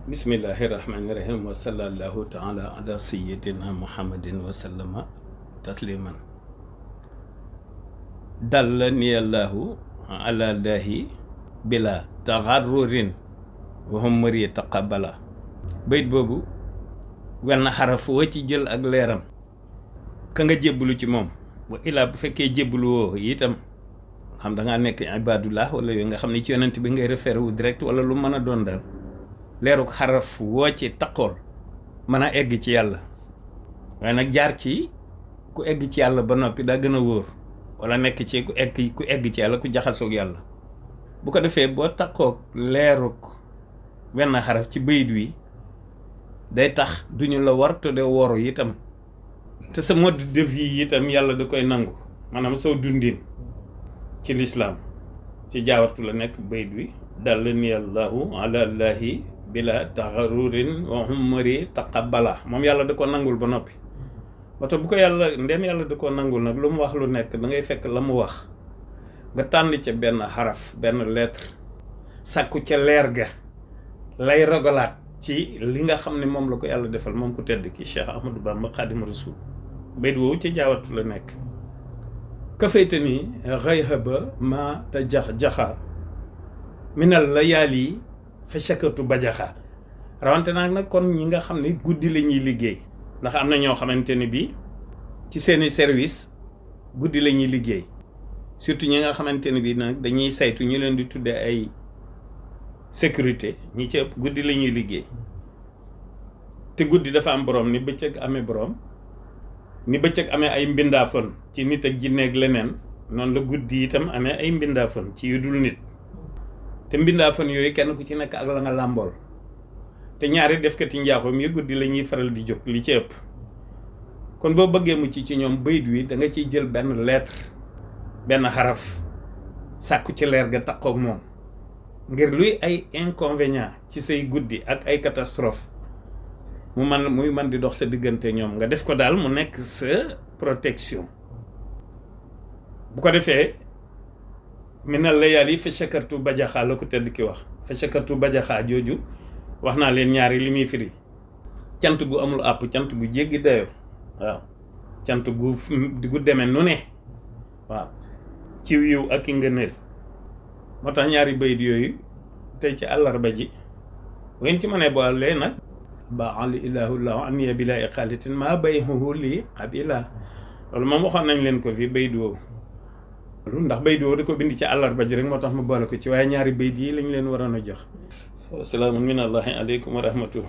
Bismillahirrahmanirrahim wa sallallahu ta'ala ala sayyidina Muhammadin wa sallama tasliman. Dallani Allahu ala Allahi bila taxarrurin wa humri taqabbala. Bayit boobu wenn xaraf woo ci jël ak leeram ka nga jébbalu ci moom wa ilaa bu fekkee jébbalu woo itam xam da ngaa nekk ibadullah wala yooyu nga xam ne ci yonent bi ngay référé wu direct wala lu mën a doon daal leeruk xaraf woo ci taqool mën a egg ci yàlla waaye nag jaar ci ku egg ci yàlla ba noppi daa gën a wóor wala nekk ci ku egg ci yàlla ku jaxasoog yàlla bu ko defee boo taqoog leeruk wenn xaraf ci bayit wi day tax duñu la war te de woru itam te sa mode de vie itam yàlla da koy nangu maanaam soo dundin ci lislaam ci jaawartu la nekk bayit wi dallani allahu ala allahi bila taxarurin wa humri taqabbala moom yàlla da ko nangul ba noppi wata bu ko yàlla ndem yàlla da ko nangul nag lu mu wax lu nekk da ngay fekk la mu wax nga tànn ca benn xaraf benn lettre sàkku ca leer ga lay rogalaat ci li nga xam ne moom la ko yàlla defal moom ku tedd ki Cheikh Ahmadou Bamba Xaadimu Rasuul bayit woowu ca jaawartu la nekk ka fayta ni xayhaba ma te jaxa minal layaali fa shakatu bajaxa rawante nag kon ñi nga xam ne guddi la ñuy liggéey ndax am na ñoo xamante ne bii ci seeni service guddi la ñuy liggéey surtout ñi nga xamante ne bii nag dañuy saytu ñu leen di tuddee ay sécurité ñi ci ëpp guddi la ñuy liggéey te guddi dafa am borom ni bëccëg amee borom ni bëccëg amee ay mbindaafon ci nit ak jinne ak leneen noonu la guddi itam amee ay mbindaafon ci yu dul nit te mbindaafon yooyu kenn ku ci nekk ak la nga làmbool te ñaari defkati njaaxum yi guddi la ñuy faral di jóg li ci ëpp kon boo bëggee mucc ci ñoom bayit wi da nga ciy jël benn lettre benn xaraf sàkku ci leer ga takkook moom ngir luy ay inconvénient ci say guddi ak ay catastrophe muy man di dox sa diggante ñoom nga def ko daal mu nekk sa protection bu ko defee minal layaali fa shakartu bajaxaa la ko tedd ki wax fa shakartu bajaxaa jooju wax naa leen ñaari li muy firi cant gu amul àpp cant gu jéggi dayo waaw cant gu demee nu ne waaw ci yiw ak i ngëneel moo tax ñaari bayit yooyu tey ci àllarba ji wen ci mënee boole nag ba ali ilahu llahu aniya bila iqalitin ma bayhuhu li qabila loolu moom waxoon nañ leen ko fi bayit woowu ndax bayit woowu da ko bind ci àllarba ji rek moo tax ma boole ko ci waaye ñaari bayit yi lañ leen waroon a jox. Assalaamu minallahi aleykum wa rahmatuhu.